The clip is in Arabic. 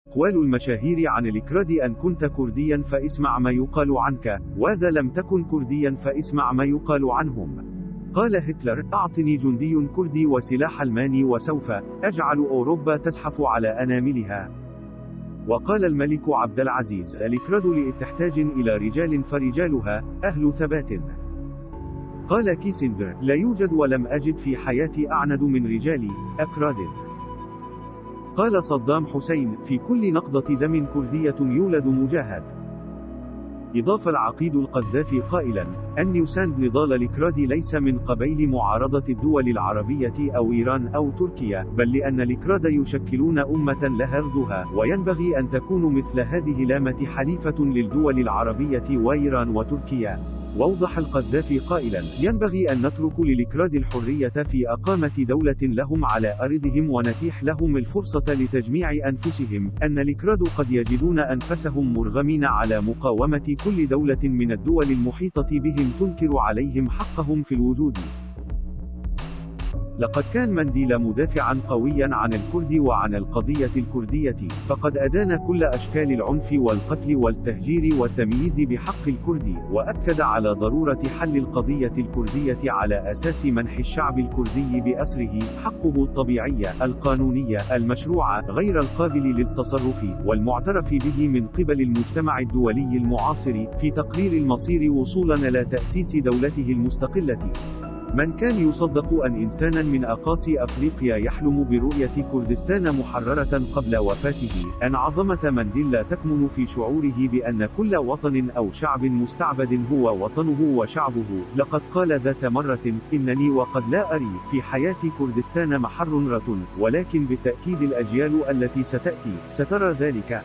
أقوال المشاهير عن الكرد: أن كنت كرديا فاسمع ما يقال عنك، وإذا لم تكن كرديا فاسمع ما يقال عنهم. قال هتلر: أعطني جندي كردي وسلاح ألماني وسوف أجعل أوروبا تزحف على أناملها. وقال الملك عبد العزيز: الكرد لتحتاج إلى رجال فرجالها أهل ثبات. قال كيسنجر: لا يوجد ولم أجد في حياتي أعند من رجال أكراد. قال صدام حسين: في كل نقطة دم كردية يولد مجاهد. إضاف العقيد القذافي قائلا: النيوساند نضال الكراد ليس من قبيل معارضة الدول العربية أو إيران أو تركيا، بل لأن الكراد يشكلون أمة لها أرضها، وينبغي أن تكون مثل هذه لامة حليفة للدول العربية وإيران وتركيا. وأوضح القذافي قائلا: ينبغي أن نترك للكراد الحرية في إقامة دولة لهم على أرضهم، ونتيح لهم الفرصة لتجميع أنفسهم، أن الكراد قد يجدون أنفسهم مرغمين على مقاومة كل دولة من الدول المحيطة بهم تنكر عليهم حقهم في الوجود. لقد كان مانديلا مدافعا قويا عن الكرد وعن القضية الكردية، فقد أدان كل أشكال العنف والقتل والتهجير والتمييز بحق الكرد، وأكد على ضرورة حل القضية الكردية على أساس منح الشعب الكردي بأسره حقه الطبيعي القانوني المشروع غير القابل للتصرف والمعترف به من قبل المجتمع الدولي المعاصر في تقرير المصير وصولا إلى تأسيس دولته المستقلة. من كان يصدق أن إنسانا من أقاصي أفريقيا يحلم برؤية كردستان محررة قبل وفاته، أن عظمة مانديلا تكمن في شعوره بأن كل وطن أو شعب مستعبد هو وطنه وشعبه. لقد قال ذات مرة: إنني وقد لا أري في حياتي كردستان محررة، ولكن بالتأكيد الأجيال التي ستأتي سترى ذلك.